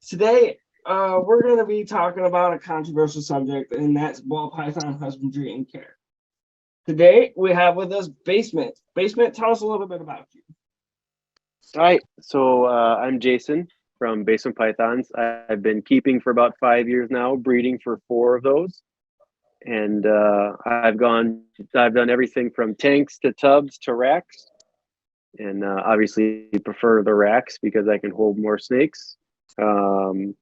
Today, we're going to be talking about a controversial subject, and that's ball python husbandry and care. Today, we have with us Basement. Basement, tell us a little bit about you. Hi, I'm Jason from Basement Pythons. I've been keeping for about 5 years now, breeding for four of those, and I've done everything from tanks to tubs to racks, and obviously prefer the racks because I can hold more snakes. And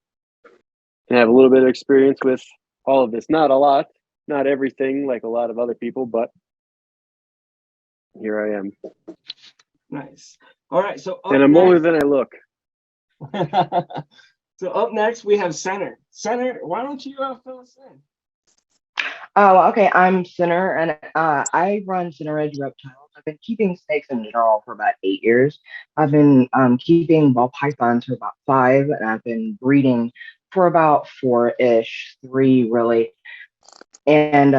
have a little bit of experience with all of this. Not a lot, not everything like a lot of other people, but here I am. Nice. All right, so And up I'm older next, than I look. so up next we have Center. Center, why don't you fill us in? Oh, okay. I'm Sinner, and I run Sinner Edge Reptiles. I've been keeping snakes in general for about 8 years. I've been keeping ball pythons for about five, and I've been breeding for about four-ish, three really. And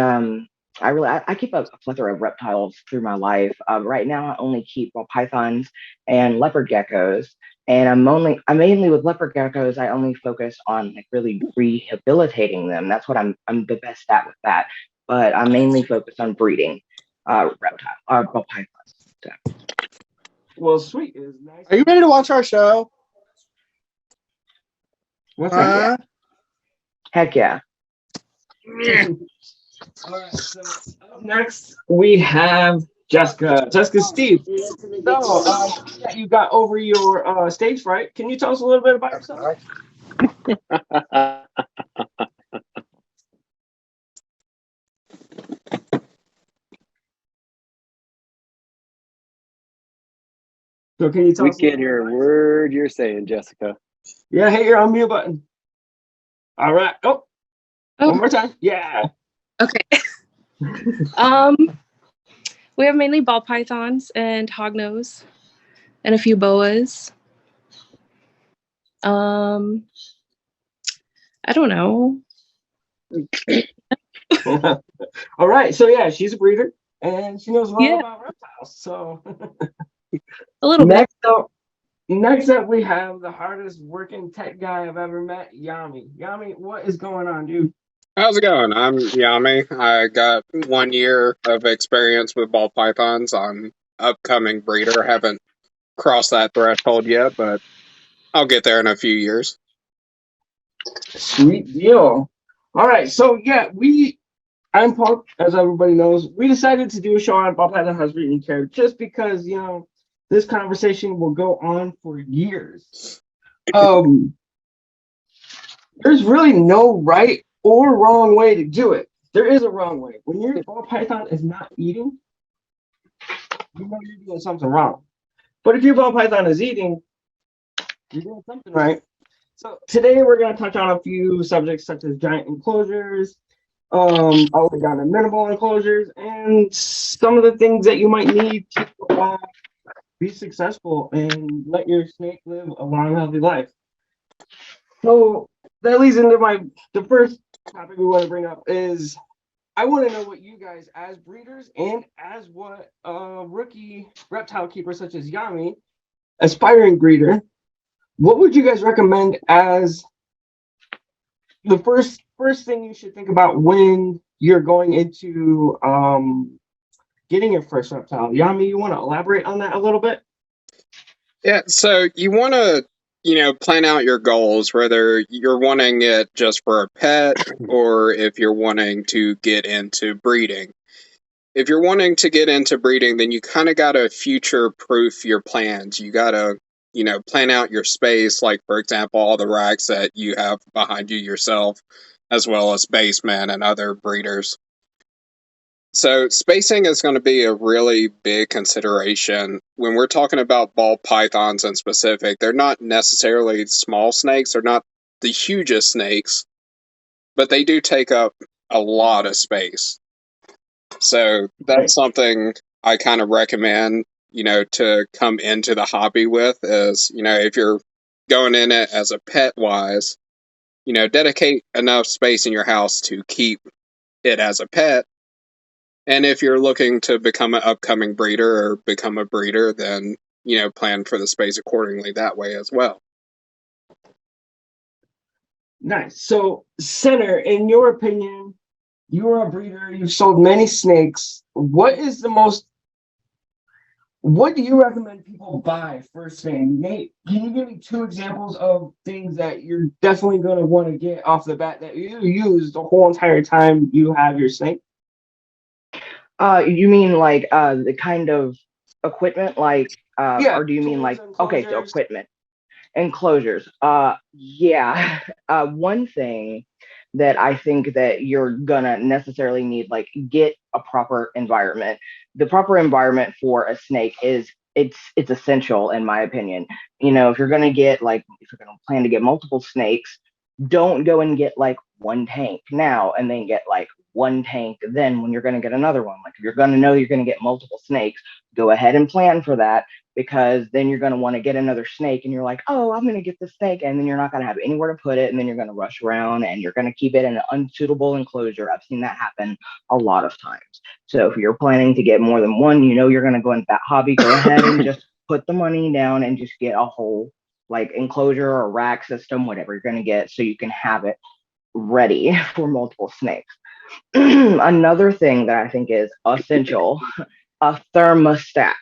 I keep a plethora of reptiles through my life. Right now, I only keep ball pythons and leopard geckos. And I mainly with leopard geckos, I only focus on like really rehabilitating them. That's what I'm the best at with that. But I'm mainly focused on breeding ball pythons. So, Well, sweet. It is nice. Are you ready to watch our show? What's that? heck yeah. All right, so up next we have Jessica. Jessica Steve. So, you got over your stage fright. Can you tell us a little bit about yourself? So, can you tell We us a little can't bit hear about a yourself? word you're saying, Jessica. Yeah, hit your unmute button. All right. Oh, one Oh, more time. Yeah. okay. Um, we have mainly ball pythons and hognose and a few boas. I don't know. All right. So yeah, she's a breeder and she knows a lot Yeah, about reptiles. So a little bit. next up we have the hardest working tech guy I've ever met, Yami. Yami, what is going on, dude? How's it going? I'm Yami. I got 1 year of experience with ball pythons. I'm upcoming breeder. Haven't crossed that threshold yet, but I'll get there in a few years. Sweet deal. All right. So yeah, I'm Paul, as everybody knows. We decided to do a show on ball python husbandry and care just because this conversation will go on for years. Um, there's really no right or wrong way to do it. There is a wrong way. When your ball python is not eating, you know you're doing something wrong. But if your ball python is eating, you're doing something right. So today we're going to touch on a few subjects such as giant enclosures, all the way down to minimal enclosures, and some of the things that you might need to be successful and let your snake live a long, healthy life. So that leads into the first topic we want to bring up is I want to know what you guys, as breeders and as what rookie reptile keepers such as Yami, aspiring breeder, what would you guys recommend as the first thing you should think about when you're going into getting your first reptile? Yami, you want to elaborate on that a little bit? Yeah, so you want to, plan out your goals, whether you're wanting it just for a pet or if you're wanting to get into breeding. If you're wanting to get into breeding, then you kind of got to future proof your plans. You got to, plan out your space, like, for example, all the racks that you have behind you yourself, as well as Basement and other breeders. So, spacing is going to be a really big consideration. When we're talking about ball pythons in specific, they're not necessarily small snakes, they're not the hugest snakes, but they do take up a lot of space. So Right. that's something I kind of recommend, to come into the hobby with is, if you're going in it as a pet wise, dedicate enough space in your house to keep it as a pet. And if you're looking to become an upcoming breeder or become a breeder, then, plan for the space accordingly that way as well. Nice. So, Center, in your opinion, you are a breeder. You've sold many snakes. What do you recommend people buy for a snake? Nate, can you give me two examples of things that you're definitely going to want to get off the bat that you use the whole entire time you have your snake? You mean like the kind of equipment, like, Yeah, or do you mean tools, like, okay, so enclosures. equipment, enclosures? Yeah. One thing that I think that you're gonna necessarily need, like, get a proper environment. The proper environment for a snake is it's essential in my opinion. You know, if you're gonna get like if you're gonna plan to get multiple snakes, don't go and get like one tank now and then get like one tank then when you're going to get another one. Like if you're going to know you're going to get multiple snakes, go ahead and plan for that, because then you're going to want to get another snake and you're like, oh, I'm going to get this snake, and then you're not going to have anywhere to put it, and then you're going to rush around and you're going to keep it in an unsuitable enclosure. I've seen that happen a lot of times. So if you're planning to get more than one, you know you're going to go into that hobby, go ahead and just put the money down and just get a whole like enclosure or rack system, whatever you're going to get, so you can have it ready for multiple snakes. Another thing that I think is essential, a thermostat.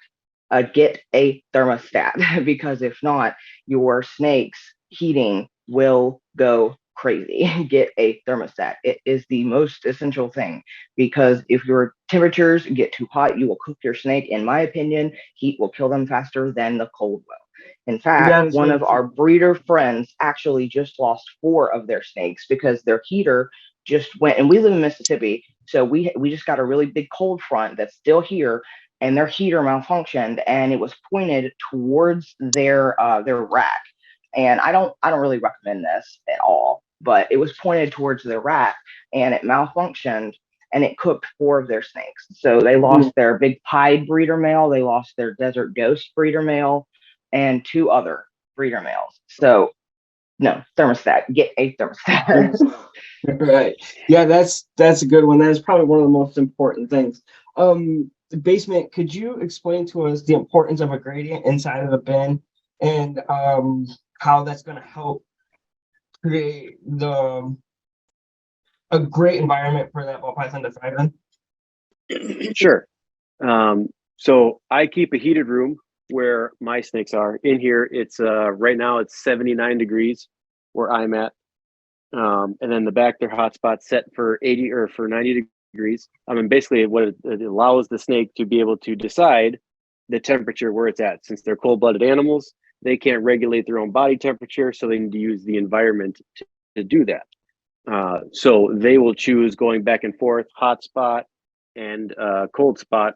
Get a thermostat because if not, your snake's heating will go crazy. Get a thermostat. It is the most essential thing because if your temperatures get too hot, you will cook your snake. In my opinion, heat will kill them faster than the cold will. In fact, That is one very of our true. breeder friends actually just lost four of their snakes because their heater just went, and we live in Mississippi, so we just got a really big cold front that's still here, and their heater malfunctioned and it was pointed towards their rack. And I don't really recommend this at all, but it was pointed towards their rack and it malfunctioned and it cooked four of their snakes. So they Mm. lost their big pied breeder male, they lost their desert ghost breeder male, and two other breeder males. So no, thermostat. Get a thermostat. Right. Yeah, that's a good one. That is probably one of the most important things. The basement, could you explain to us the importance of a gradient inside of the bin and how that's going to help create the a great environment for that ball python to thrive in? Sure. So I keep a heated room where my snakes are. In here, it's right now it's 79 degrees where I'm at. And then the back, their hotspot set for 80 or for 90 degrees. I mean, basically, what it allows the snake to be able to decide the temperature where it's at. Since they're cold-blooded animals, they can't regulate their own body temperature, so they need to use the environment to do that. So they will choose going back and forth, hot spot and cold spot.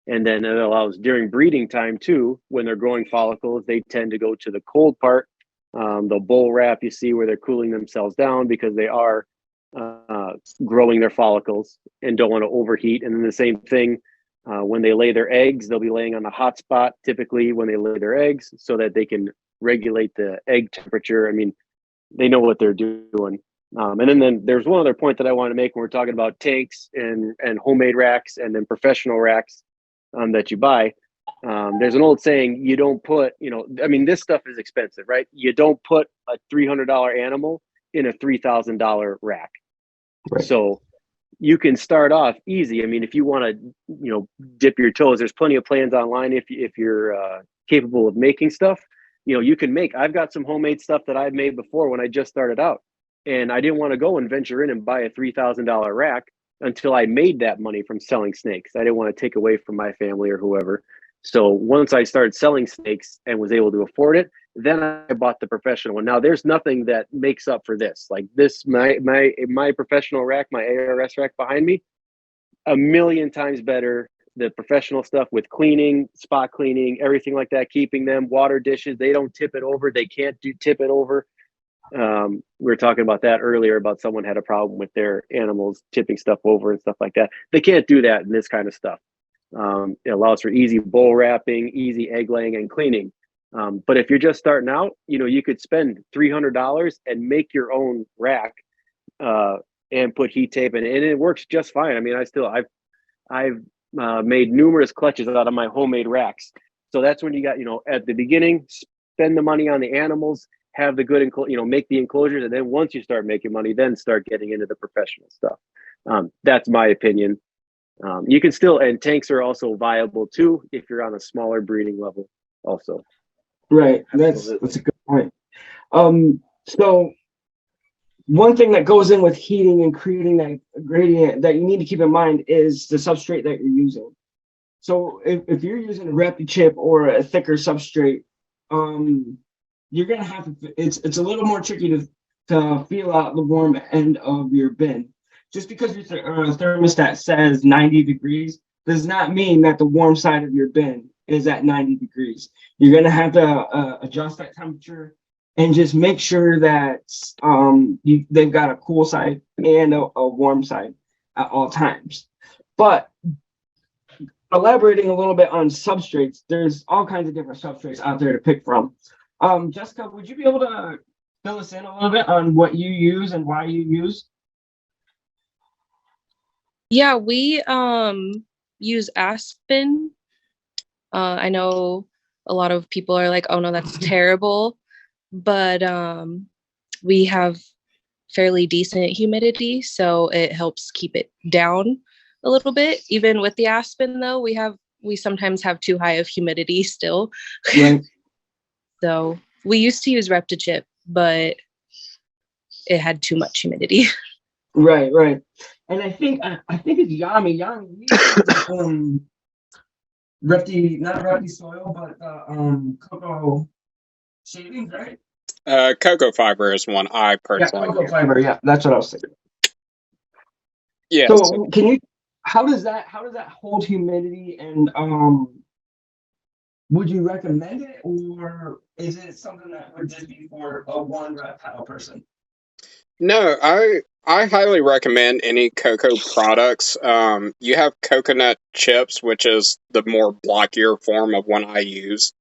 And then it allows during breeding time too, when they're growing follicles, they tend to go to the cold part. They'll bull wrap, you see where they're cooling themselves down because they are growing their follicles and don't want to overheat. And then the same thing when they lay their eggs, they'll be laying on the hot spot typically when they lay their eggs so that they can regulate the egg temperature. I mean, they know what they're doing. And then there's one other point that I want to make when we're talking about tanks and homemade racks and then professional racks that you buy. There's an old saying, you don't put, I mean, this stuff is expensive, right? You don't put a $300 animal in a $3,000 rack. Right. So you can start off easy. I mean, if you want to, dip your toes, there's plenty of plans online if you're capable of making stuff. You can make. I've got some homemade stuff that I've made before when I just started out, and I didn't want to go and venture in and buy a $3,000 rack until I made that money from selling snakes. I didn't want to take away from my family or whoever. So once I started selling snakes and was able to afford it, then I bought the professional one. Now there's nothing that makes up for this. Like this, my professional rack, my ARS rack behind me, a million times better. The professional stuff with cleaning, spot cleaning, everything like that, keeping them, water dishes, they don't tip it over. They can't tip it over. We were talking about that earlier about someone had a problem with their animals tipping stuff over and stuff like that. They can't do that in this kind of stuff. It allows for easy bull wrapping, easy egg laying and cleaning. But if you're just starting out, you could spend $300 and make your own rack and put heat tape in, and it works just fine. I mean, I've made numerous clutches out of my homemade racks. So that's when you got, at the beginning, spend the money on the animals, have the good, make the enclosures, and then once you start making money, then start getting into the professional stuff. That's my opinion. You can still, and tanks are also viable too if you're on a smaller breeding level. Also, Right. That's a good point. So one thing that goes in with heating and creating that gradient that you need to keep in mind is the substrate that you're using. So if you're using a Repti chip or a thicker substrate, you're gonna have to. It's a little more tricky to feel out the warm end of your bin. Just because your thermostat says 90 degrees does not mean that the warm side of your bin is at 90 degrees. You're gonna have to adjust that temperature and just make sure that they've got a cool side and a warm side at all times. But elaborating a little bit on substrates, there's all kinds of different substrates out there to pick from. Jessica, would you be able to fill us in a little bit on what you use and why you use? Yeah, we use aspen. I know a lot of people are like, oh no, that's terrible. But we have fairly decent humidity, so it helps keep it down a little bit. Even with the aspen though, we sometimes have too high of humidity still. Right. So we used to use Reptichip, but it had too much humidity. Right. And I think it's Yami. Yami, we use not Repti soil, but cocoa shavings, right? Cocoa fiber is one I personally cocoa use. fiber. Yeah, that's what I was thinking. Yeah. So can you? How does that hold humidity? And would you recommend it, or is it something that would just be for a one reptile person? No, I highly recommend any cocoa products. You have coconut chips, which is the more blockier form of one I use.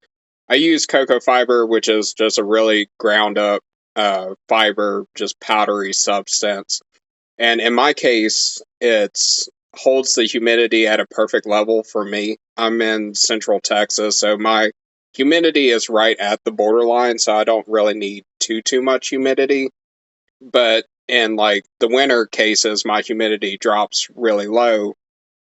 I use cocoa fiber, which is just a really ground up fiber, just powdery substance. And in my case, it's holds the humidity at a perfect level for me. I'm in Central Texas, so my humidity is right at the borderline, so I don't really need too much humidity. But in like the winter cases, my humidity drops really low.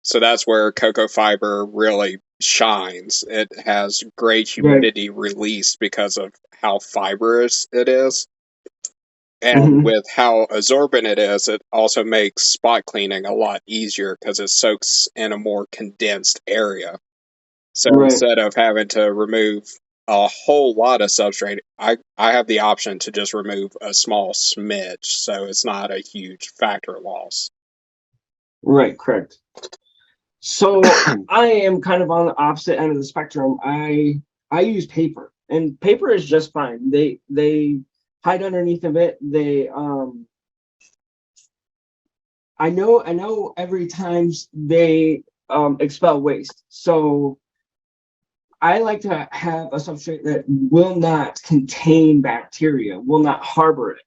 So that's where cocoa fiber really shines. It has great humidity release because of how fibrous it is. And with how absorbent it is, it also makes spot cleaning a lot easier because it soaks in a more condensed area. So instead of having to remove a whole lot of substrate, I have the option to just remove a small smidge, so it's not a huge factor loss. Right, correct. So I am kind of on the opposite end of the spectrum. I use paper, and paper is just fine. They hide underneath of it. I know every time they expel waste. So I like to have a substrate that will not contain bacteria, will not harbor it.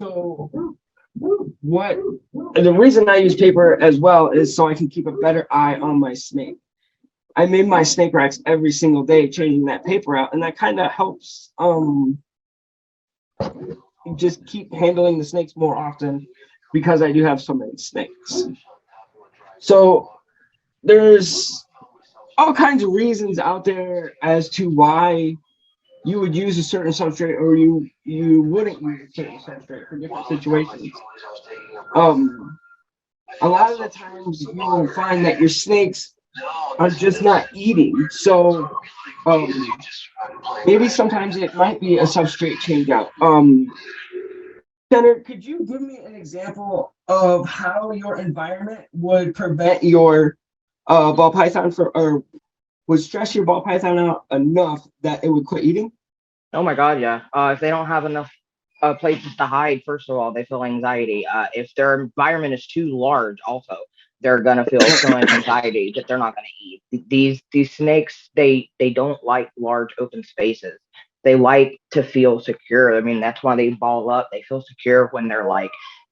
So the reason I use paper as well is so I can keep a better eye on my snake. I made my snake racks every single day, changing that paper out, and that kind of helps just keep handling the snakes more often because I do have so many snakes. So there's all kinds of reasons out there as to why you would use a certain substrate or you wouldn't use a certain substrate for different situations. A lot of the times you will find that your snakes are just not eating. So maybe sometimes it might be a substrate change out. Senator, could you give me an example of how your environment would prevent your ball python or would stress your ball python out enough that it would quit eating? Oh my God, yeah. If they don't have enough places to hide, first of all, they feel anxiety. If their environment is too large, also, they're gonna feel so much anxiety that they're not gonna eat. These snakes, they don't like large open spaces. They like to feel secure. I mean, that's why they ball up. They feel secure when they're like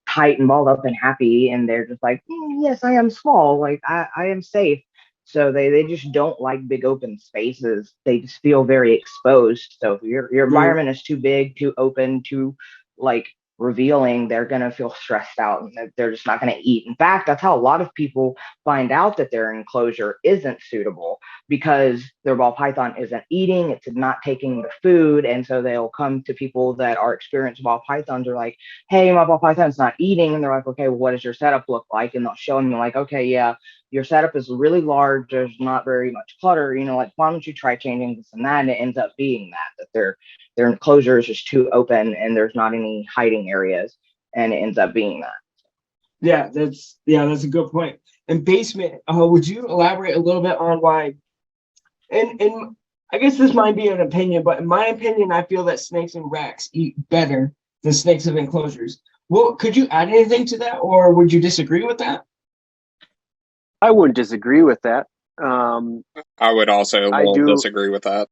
tight and balled up and happy, and they're just like, yes, I am small. Like I am safe. So they just don't like big open spaces. They just feel very exposed. So if your Mhm. environment is too big, too open, too like revealing, they're gonna feel stressed out and they're just not gonna eat. In fact, that's how a lot of people find out that their enclosure isn't suitable, because their ball python isn't eating, it's not taking the food, and so they'll come to people that are experienced ball pythons, are like, hey, my ball python's not eating, and they're like, okay, well, what does your setup look like? And they'll show them, like, okay, yeah, your setup is really large, there's not very much clutter, like, why don't you try changing this and that? And it ends up being that their enclosure is just too open and there's not any hiding areas, and it ends up being that. That's a good point. And basement, would you elaborate a little bit on why? And I guess this might be an opinion, but in my opinion, I feel that snakes and racks eat better than snakes in enclosures. Well, could you add anything to that, or would you disagree with that? I wouldn't disagree with that. I would also a I little do. disagree with that.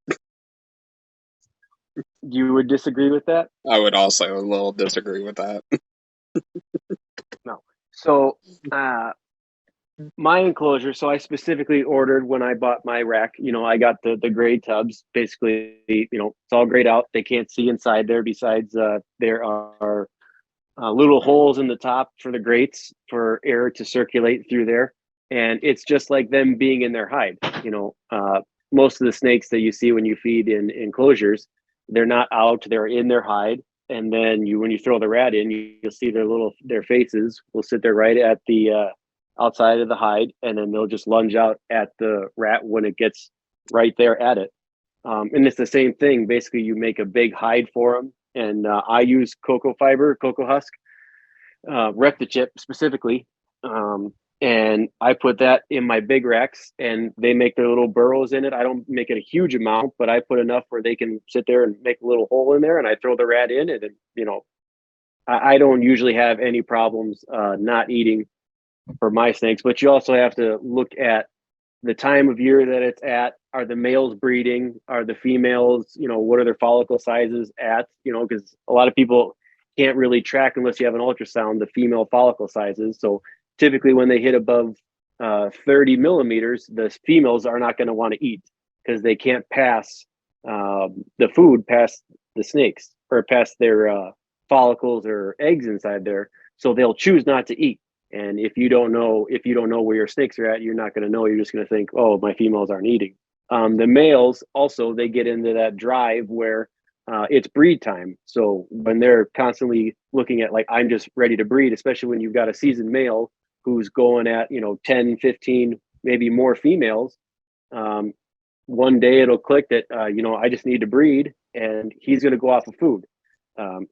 You would disagree with that? I would also a little disagree with that. No. So, my enclosure. So I specifically ordered when I bought my rack. I got the gray tubs. Basically, it's all grayed out. They can't see inside there. Besides, there are little holes in the top for the grates for air to circulate through there, and it's just like them being in their hide. Most of the snakes that you see when you feed in enclosures, they're not out; they're in their hide. And then when you throw the rat in, you'll see their faces will sit there right at the outside of the hide, and then they'll just lunge out at the rat when it gets right there at it. And it's the same thing. Basically, you make a big hide for them, and I use cocoa husk, recta chip specifically, and I put that in my big racks, and they make their little burrows in it. I don't make it a huge amount, but I put enough where they can sit there and make a little hole in there, and I throw the rat in, and I don't usually have any problems not eating for my snakes. But you also have to look at the time of year that it's at. Are the males breeding? Are the females, what are their follicle sizes at? Because a lot of people can't really track, unless you have an ultrasound, the female follicle sizes. So typically when they hit above 30 millimeters, the females are not going to want to eat, because they can't pass the food past the snakes, or past their follicles or eggs inside there. So they'll choose not to eat. And if you don't know where your snakes are at, you're not going to know. You're just going to think, oh, my females aren't eating. The males also, they get into that drive where it's breed time. So when they're constantly looking at, like, I'm just ready to breed, especially when you've got a seasoned male who's going at 10, 15, maybe more females, one day it'll click that I just need to breed, and he's going to go off of food.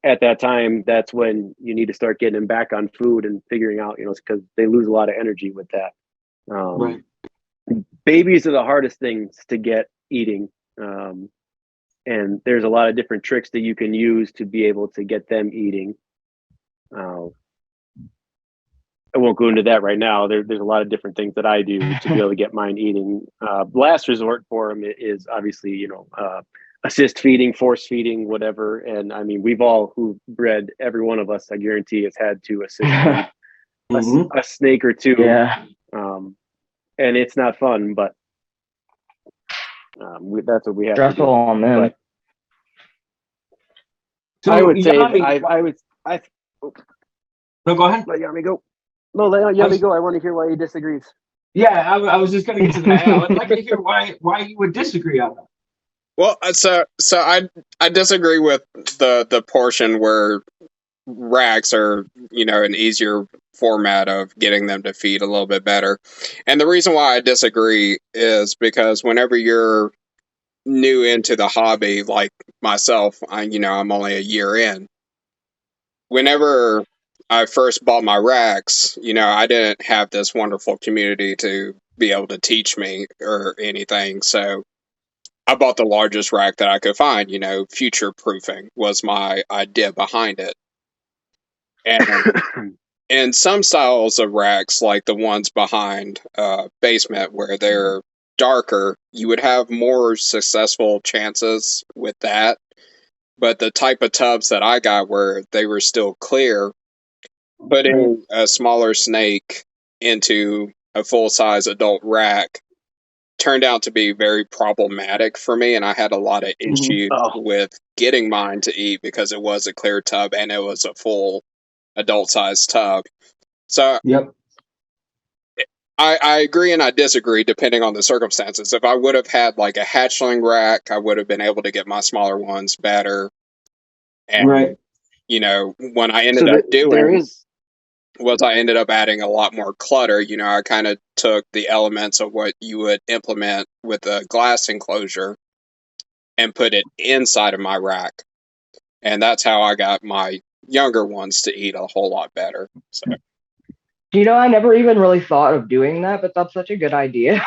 At that time, that's when you need to start getting them back on food and figuring out, because they lose a lot of energy with that. Right. Babies are the hardest things to get eating. And there's a lot of different tricks that you can use to be able to get them eating. I won't go into that right now. There's a lot of different things that I do to be able to get mine eating. Last resort for them is obviously, assist feeding, force feeding, whatever. And I mean, we've all who bred, every one of us, I guarantee, has had to assist feed a snake or two. Yeah. And it's not fun, but that's what we have Stressful to do. on them. But So I would say Yami, no, go ahead. let Yami go. No, let Yami go. I want to hear why he disagrees. Yeah, I was just going to get to that. I would like to hear why you would disagree on that. Well, so I disagree with the portion where racks are, an easier format of getting them to feed a little bit better. And the reason why I disagree is because whenever you're new into the hobby, like myself, I'm only a year in. Whenever I first bought my racks, I didn't have this wonderful community to be able to teach me or anything. So I bought the largest rack that I could find. Future proofing was my idea behind it. And some styles of racks, like the ones behind basement, where they're darker, you would have more successful chances with that. But the type of tubs that I got, where they were still clear, putting a smaller snake into a full size adult rack turned out to be very problematic for me, and I had a lot of issues Oh, with getting mine to eat because it was a clear tub and it was a full adult sized tub. So Yep. I agree and I disagree depending on the circumstances. If I would have had like a hatchling rack, I would have been able to get my smaller ones better. Right. And, when I so ended up there doing is. was I ended up adding a lot more clutter. I kind of took the elements of what you would implement with a glass enclosure and put it inside of my rack. And that's how I got my younger ones to eat a whole lot better. So, I never even really thought of doing that, but that's such a good idea.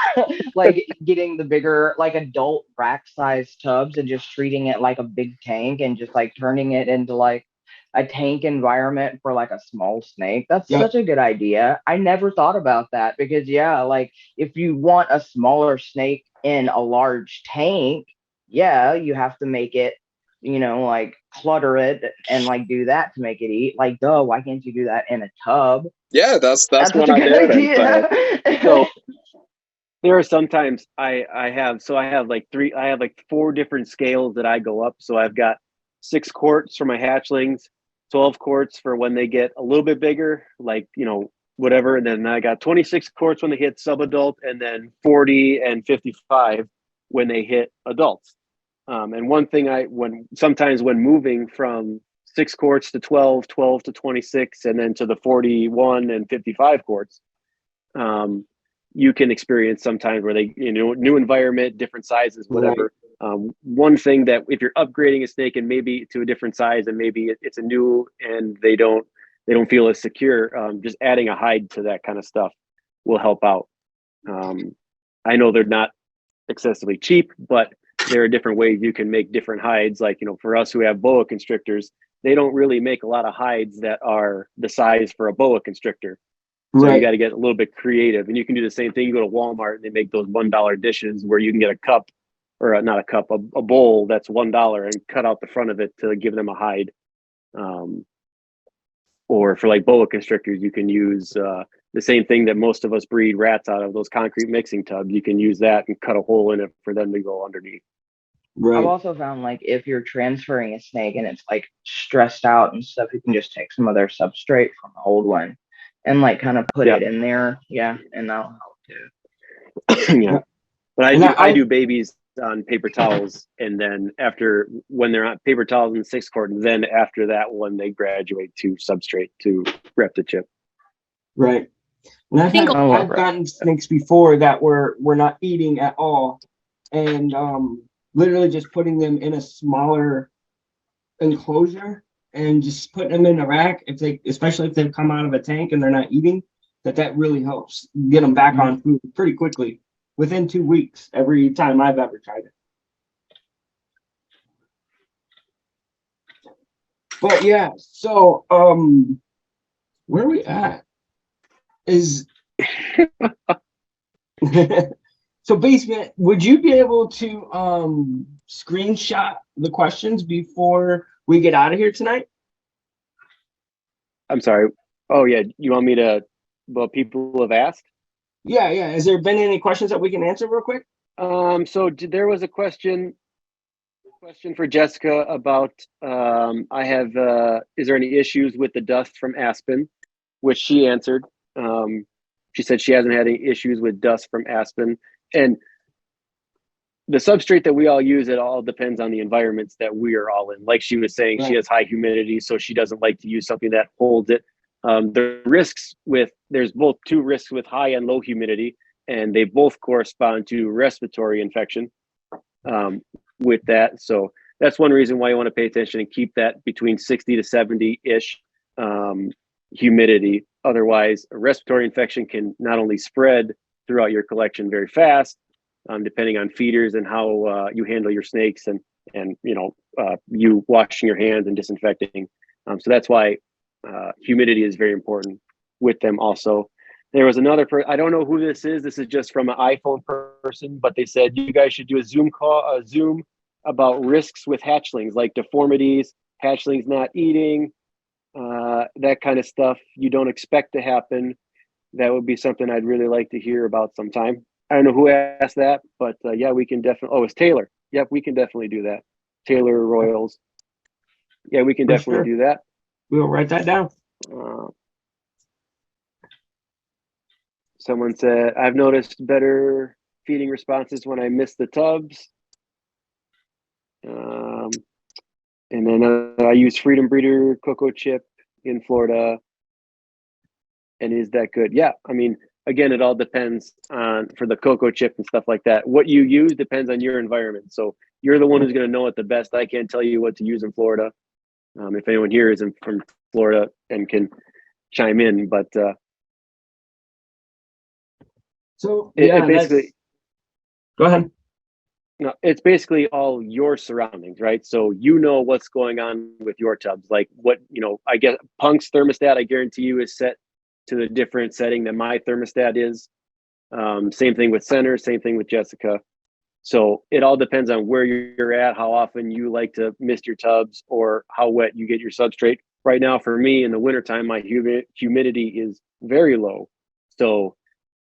Like getting the bigger, like adult rack size tubs and just treating it like a big tank and just like turning it into like a tank environment for like a small snake. That's Yep. such a good idea. I never thought about that because, yeah, like if you want a smaller snake in a large tank, yeah, you have to make it, like clutter it and like do that to make it eat. Like, duh, why can't you do that in a tub? yeah, that's That's such what a I good did. And so, idea. So there are sometimes I have like four different scales that I go up. So I've got 6 quarts for my hatchlings, 12 quarts for when they get a little bit bigger, like whatever, and then I got 26 quarts when they hit subadult, and then 40 and 55 when they hit adults. And one thing when moving from 6 quarts to 12, 12 to 26, and then to the 41 and 55 quarts, um, you can experience sometimes where they, new environment, different sizes, Right. whatever. One thing that if you're upgrading a snake and maybe to a different size and maybe it's a new and they don't feel as secure, just adding a hide to that kind of stuff will help out. I know they're not excessively cheap, but there are different ways you can make different hides. Like, for us who have boa constrictors, they don't really make a lot of hides that are the size for a boa constrictor. So you got Right. to get a little bit creative, and you can do the same thing. You go to Walmart and they make those $1 dishes where you can get a cup, or not a cup, a bowl that's $1 and cut out the front of it to give them a hide. Or for like boa constrictors, you can use the same thing that most of us breed rats out of, those concrete mixing tubs. You can use that and cut a hole in it for them to go underneath. I've Right. also found like if you're transferring a snake and it's like stressed out and stuff, you can just take some of their substrate from the old one and like kind of put Yeah, it in there. Yeah, and that'll help too. yeah. Yeah. But And I do babies on paper towels, and then after when they're on paper towels in 6 quart, and then after that one they graduate to substrate to rep the chip. Right. And I think I love I've it. gotten snakes before that were not eating at all, and literally just putting them in a smaller enclosure and just putting them in a rack. Especially if they've come out of a tank and they're not eating, that really helps get them back on food pretty quickly within 2 weeks. Every time I've ever tried it. But yeah, so where are we at? Is So basement, would you be able to screenshot the questions before we get out of here tonight? I'm sorry. Oh yeah, you want me to? Well, people have asked. Yeah, yeah. Has there been any questions that we can answer real quick? So there was a question for Jessica about I have is there any issues with the dust from aspen, which she answered. She said she hasn't had any issues with dust from aspen, and the substrate that we all use, it all depends on the environments that we are all in. Like she was saying, she Right. has high humidity, so she doesn't like to use something that holds it. There's both two risks with high and low humidity, and they both correspond to respiratory infection with that. So that's one reason why you want to pay attention and keep that between 60 to 70-ish humidity. Otherwise, a respiratory infection can not only spread throughout your collection very fast, depending on feeders and how you handle your snakes and you washing your hands and disinfecting. So that's why humidity is very important with them also. There was another I don't know who this is. This is just from an iPhone person, but they said you guys should do a Zoom about risks with hatchlings, like deformities, hatchlings not eating, that kind of stuff you don't expect to happen. That would be something I'd really like to hear about sometime. I don't know who asked that, but yeah, we can definitely. Oh, it's Taylor. Yep, we can definitely do that. Taylor Royals. Yeah, we can For definitely sure. do that. We'll write that down. Uh, Someone said, I've noticed better feeding responses when I miss the tubs. And then I use Freedom Breeder cocoa chip in Florida. And is that good? Yeah. I mean, again, it all depends on for the cocoa chip and stuff like that. What you use depends on your environment. So you're the one who's going to know it the best. I can't tell you what to use in Florida. If anyone here is from Florida and can chime in, but So it yeah, basically, go ahead. no, it's basically all your surroundings, right? So you know what's going on with your tubs. Like what, I guess Punk's thermostat, I guarantee you, is set to a different setting than my thermostat is. Same thing with Center, same thing with Jessica. So it all depends on where you're at, how often you like to mist your tubs, or how wet you get your substrate. Right now, for me in the wintertime, my humidity is very low. So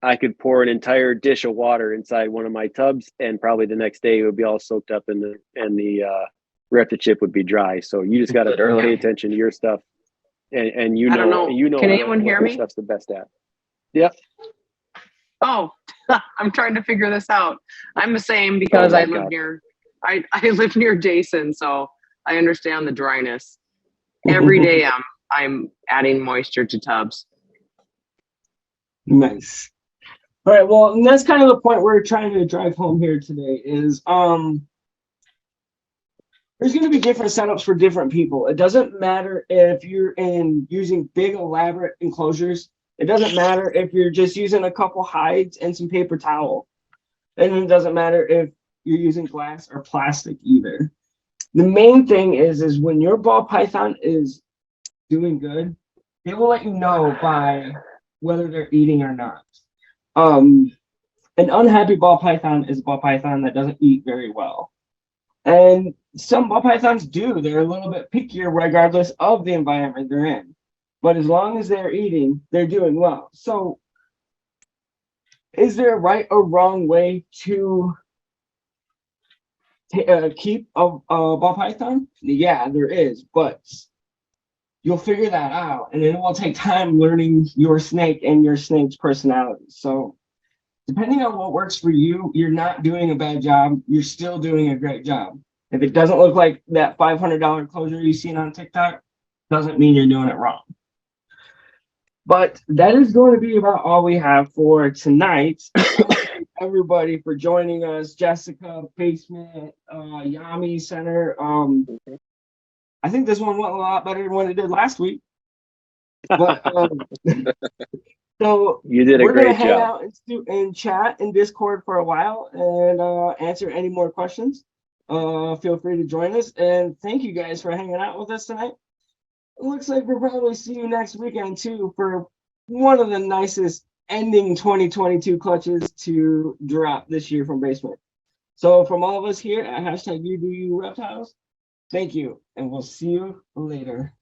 I could pour an entire dish of water inside one of my tubs, and probably the next day it would be all soaked up, and the Repta chip would be dry. So you just got to Literally. pay attention to your stuff, and I don't know. Can anyone what hear your me? stuff's the best at. Yep. Oh, I'm trying to figure this out. I'm the same because Oh my I live God. near I live near Jason, so I understand the dryness. Every day I'm adding moisture to tubs. Nice. All right, well, and that's kind of the point we're trying to drive home here today is there's going to be different setups for different people. It doesn't matter if you're using big elaborate enclosures. It doesn't matter if you're just using a couple hides and some paper towel. And it doesn't matter if you're using glass or plastic either. The main thing is when your ball python is doing good, they will let you know by whether they're eating or not. An unhappy ball python is a ball python that doesn't eat very well. And some ball pythons do. They're a little bit pickier regardless of the environment they're in. But as long as they're eating, they're doing well. So is there a right or wrong way to keep a ball python? Yeah, there is. But you'll figure that out. And it will take time learning your snake and your snake's personality. So depending on what works for you, you're not doing a bad job. You're still doing a great job. If it doesn't look like that $500 closure you've seen on TikTok, doesn't mean you're doing it wrong. But that is going to be about all we have for tonight. Everybody for joining us, Jessica, Basement, Yami, Center. I think this one went a lot better than what it did last week. But so You did a we're gonna great hang job. out and chat in Discord for a while and answer any more questions. Feel free to join us, and thank you guys for hanging out with us tonight. It looks like we'll probably see you next weekend too for one of the nicest ending 2022 clutches to drop this year from Basement. So from all of us here at #YouDoYouReptiles, thank you, and we'll see you later.